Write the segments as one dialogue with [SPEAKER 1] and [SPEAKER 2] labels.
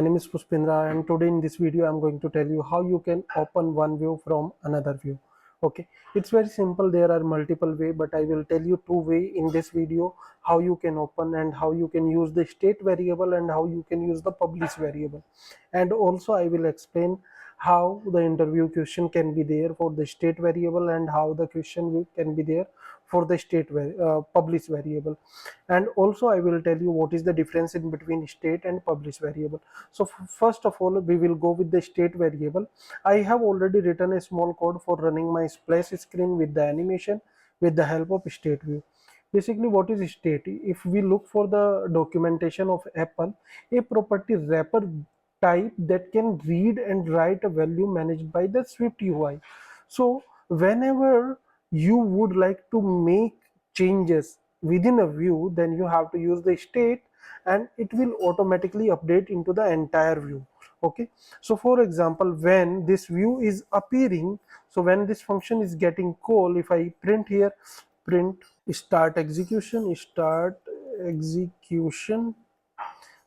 [SPEAKER 1] My name is Pushpendra, and today in this video I'm going to tell you how you can open one view from another view. Okay, it's very simple. There are multiple ways, but I will tell you two ways in this video how you can open and how you can use the state variable and how you can use the publish variable. And also I will explain how the interview question can be there for the state variable and how the question can be there for the publish variable. And also I will tell you what is the difference in between state and publish variable. So first of all, we will go with the state variable. I have already written a small code for running my splash screen with the animation with the help of state view. Basically, what is state? If we look for the documentation of Apple, a property wrapper type that can read and write a value managed by the SwiftUI. So whenever you would like to make changes within a view, then you have to use the state and it will automatically update into the entire view. Okay, so for example, when this view is appearing, so when this function is getting called, if I print here, print start execution,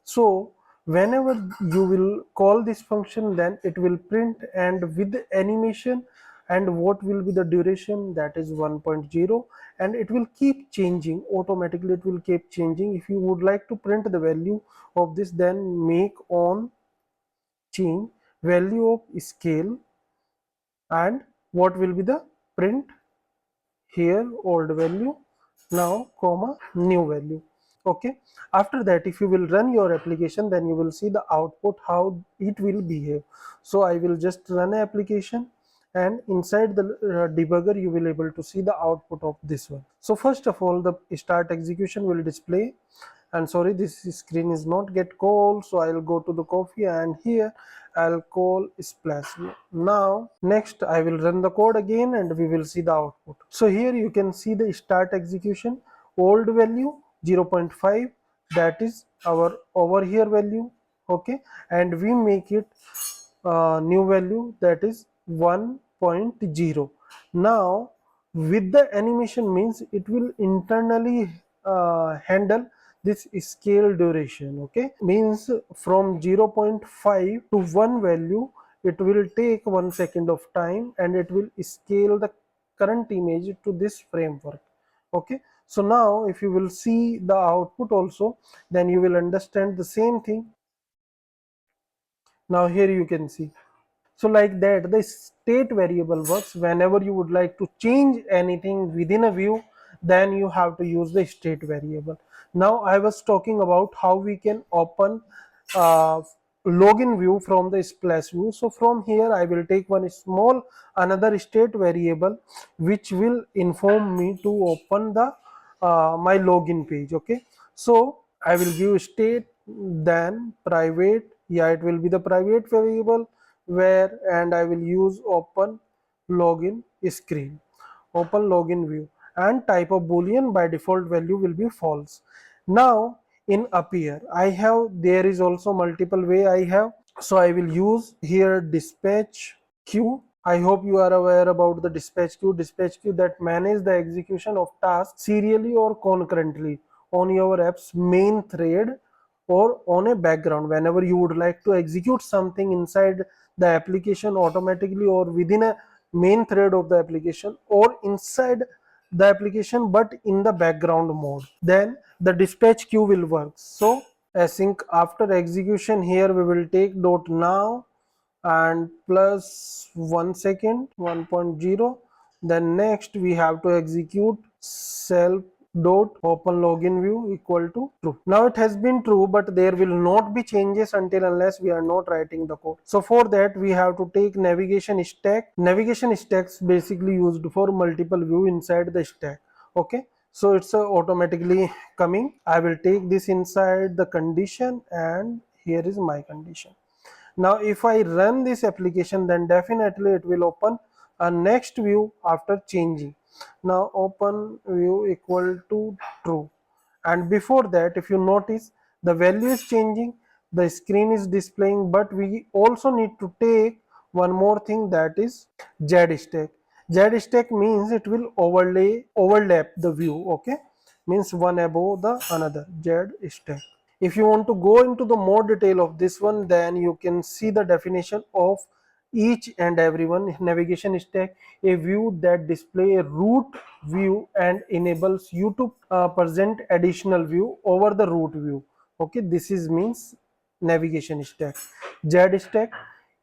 [SPEAKER 1] so whenever you will call this function, then it will print, and with the animation, and what will be the duration, that is 1.0, and it will keep changing automatically. It will keep changing. If you would like to print the value of this, then make on change value of scale, and what will be the print here, old value, now comma new value. Okay, after that, if you will run your application, then you will see the output how it will behave. So I will just run an application, and inside the debugger you will able to see the output of this one. So first of all, the start execution will display, and sorry, this screen is not get called, so I'll go to the coffee, and here I'll call splash. Now next I will run the code again and we will see the output. So here you can see the start execution, old value 0.5, that is our over here value. Okay, and we make it new value, that is 1.0. Now with the animation means it will internally handle this scale duration. Okay, means from 0.5 to 1 value, it will take 1 second of time, and it will scale the current image to this framework. Okay, so now if you will see the output also, then you will understand the same thing. Now here you can see. So like that, the state variable works. Whenever you would like to change anything within a view, then you have to use the state variable. Now I was talking about how we can open uh, login view from the splash view. So from here I will take one small another state variable which will inform me to open the my login page. Okay, so I will give state, then private, yeah, it will be the private variable where, and I will use open login screen, open login view, and type of boolean, by default value will be false. Now in appear, I have, there is also multiple way I have, so I will use here dispatch queue. I hope you are aware about the dispatch queue that manage the execution of tasks serially or concurrently on your app's main thread or on a background. Whenever you would like to execute something inside the application automatically or within a main thread of the application or inside the application but in the background mode, then the dispatch queue will work. So async after execution, here we will take dot now and plus 1 second 1.0. Then next we have to execute self dot open login view equal to true. Now it has been true, but there will not be changes until unless we are not writing the code. So for that we have to take navigation stack. Navigation stacks basically used for multiple view inside the stack. Okay, so it's automatically coming. I will take this inside the condition, and here is my condition. Now if I run this application, then definitely it will open a next view after changing. Now open view equal to true, and before that, if you notice, the value is changing, the screen is displaying, but we also need to take one more thing, that is Z stack. Z stack means it will overlap the view. Okay, means one above the another, Z stack. If you want to go into the more detail of this one, then you can see the definition of each and every one. Navigation stack: a view that display a root view and enables you to present additional view over the root view. Okay, this is means navigation stack. Z stack: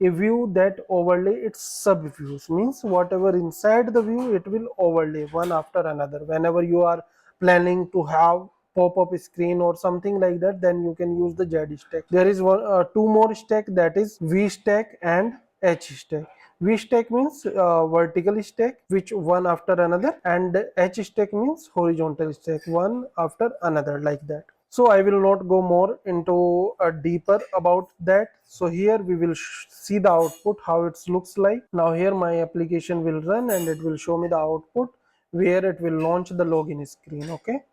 [SPEAKER 1] a view that overlay its sub views, means whatever inside the view it will overlay one after another. Whenever you are planning to have pop-up screen or something like that, then you can use the Z stack. There is two more stack, that is V stack and H stack. V stack means vertical stack, which one after another, and H stack means horizontal stack, one after another, like that. So I will not go more into deeper about that. So here we will see the output, how it looks like. Now here my application will run and it will show me the output where it will launch the login screen. Okay,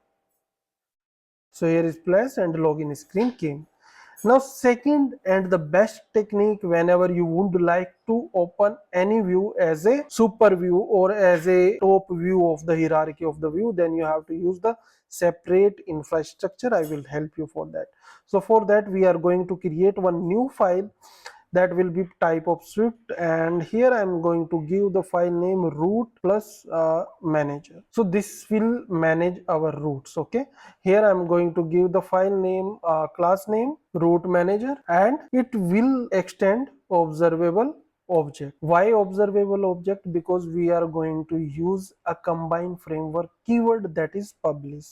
[SPEAKER 1] so here is plus and login screen came. Now second and the best technique, whenever you would like to open any view as a super view or as a top view of the hierarchy of the view, then you have to use the separate infrastructure. I will help you for that. So for that we are going to create one new file that will be type of Swift, and here I am going to give the file name root plus manager. So this will manage our roots. Okay, here I am going to give the file name class name root manager, and it will extend observable object. Why observable object? Because we are going to use a combined framework keyword, that is publish.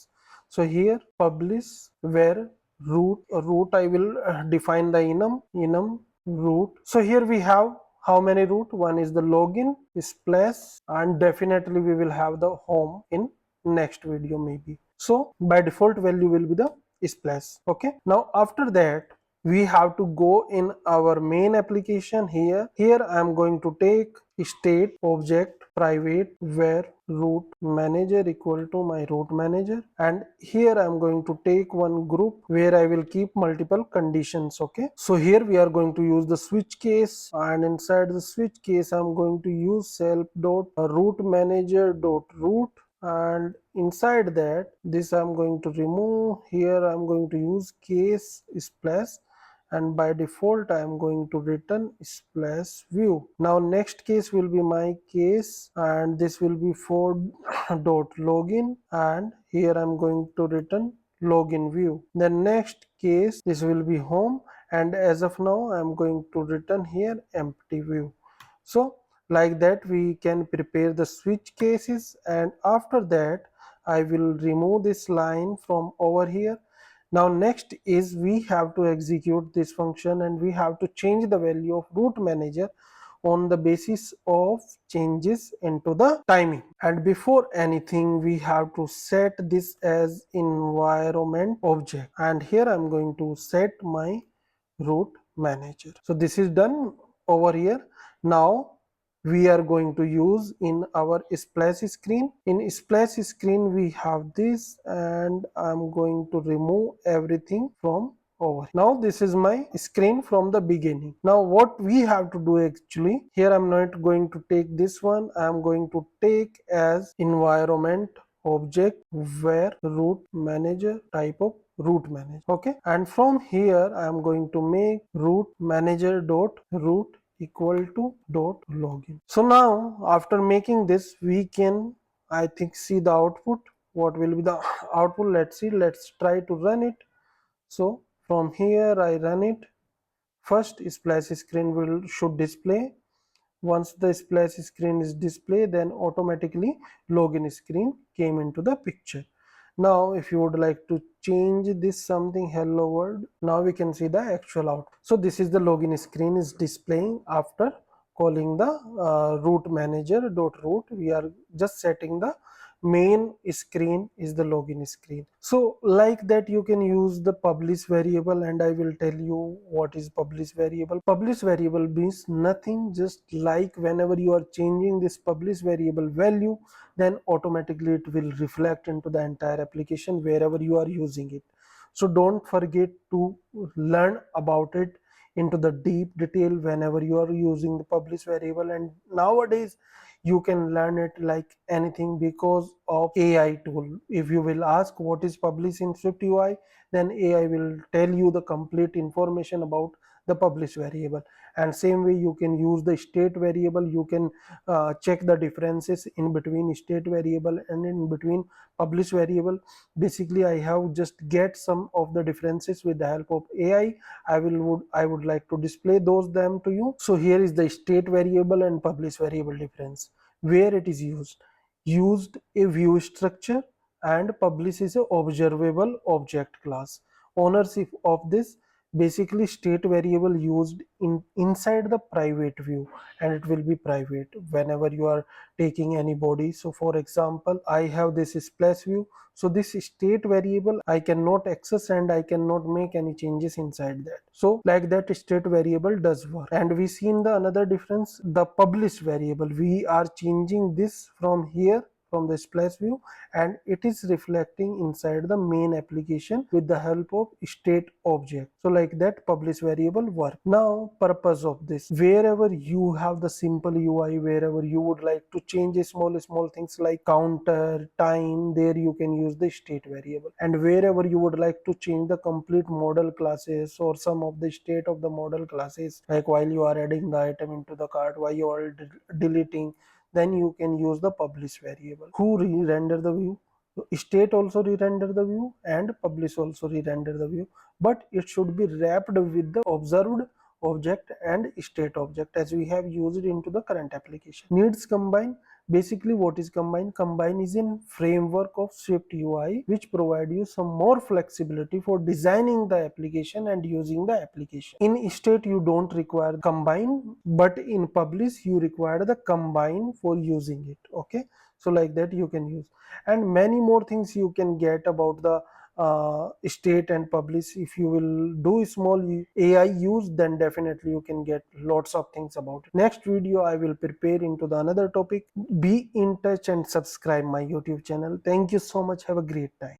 [SPEAKER 1] So here publish where root I will define the enum root. So here we have how many root? One is the login, splash, and definitely we will have the home in next video maybe. So by default value will be the splash. Okay, now after that we have to go in our main application. Here I am going to take state object private where root manager equal to my root manager, and here I am going to take one group where I will keep multiple conditions. Okay, so here we are going to use the switch case, and inside the switch case I am going to use self dot root manager dot root, and inside that this I'm going to remove. Here I'm going to use case splash, and by default I am going to return splash view. Now next case will be my case, and this will be for dot login, and here I'm going to return login view. The next case, this will be home, and as of now I'm going to return here empty view. So like that we can prepare the switch cases, and after that I will remove this line from over here. Now next is we have to execute this function, and we have to change the value of root manager on the basis of changes into the timing. And before anything we have to set this as environment object, and here I'm going to set my root manager. So this is done over here. Now we are going to use in our splash screen. In splash screen we have this, and I'm going to remove everything from over. Now this is my screen from the beginning. Now what we have to do actually, here I'm not going to take this one, I'm going to take as environment object where root manager type of root manager. Okay, and from here I am going to make root manager dot root equal to dot login. So now after making this we can, I think, see the output. What will be the output? Let's see. Let's try to run it. So from here I run it. First splash screen should display. Once the splash screen is displayed, then automatically login screen came into the picture. Now if you would like to change this something hello world, now we can see the actual output. So this is the login screen is displaying after calling the root manager dot root. We are just setting the main screen is the login screen. So like that you can use the publish variable, and I will tell you what is publish variable. Publish variable means nothing, just like whenever you are changing this publish variable value, then automatically it will reflect into the entire application wherever you are using it. So don't forget to learn about it into the deep detail whenever you are using the publish variable. And nowadays you can learn it like anything because of AI tool. If you will ask what is publish in SwiftUI, then AI will tell you the complete information about the publish variable. And same way you can use the state variable. You can check the differences in between state variable and in between publish variable. Basically I have just get some of the differences with the help of AI. I would like to display those them to you. So here is the state variable and publish variable difference. Where it is used a view structure, and publish is a observable object class. Ownership of this, basically state variable used inside the private view, and it will be private whenever you are taking any body. So for example, I have this splash view, so this state variable I cannot access and I cannot make any changes inside that. So like that state variable does work. And we see in the another difference, the published variable, we are changing this from here, from the splash view, and it is reflecting inside the main application with the help of state object. So like that publish variable work. Now purpose of this, wherever you have the simple UI, wherever you would like to change small things like counter, time, there you can use the state variable. And wherever you would like to change the complete model classes or some of the state of the model classes, like while you are adding the item into the cart, while you are deleting, then you can use the publish variable. Who re-render the view? State also re-render the view and publish also re-render the view, but it should be wrapped with the observed object and state object as we have used into the current application. Needs combine. Basically what is combine? Combine is in framework of SwiftUI, which provide you some more flexibility for designing the application and using the application. In state you don't require combine, but in publish you require the combine for using it. Okay, so like that you can use, and many more things you can get about the state and publish. If you will do small AI use, then definitely you can get lots of things about it. Next video I will prepare into the another topic. Be in touch and subscribe my YouTube channel. Thank you so much. Have a great time.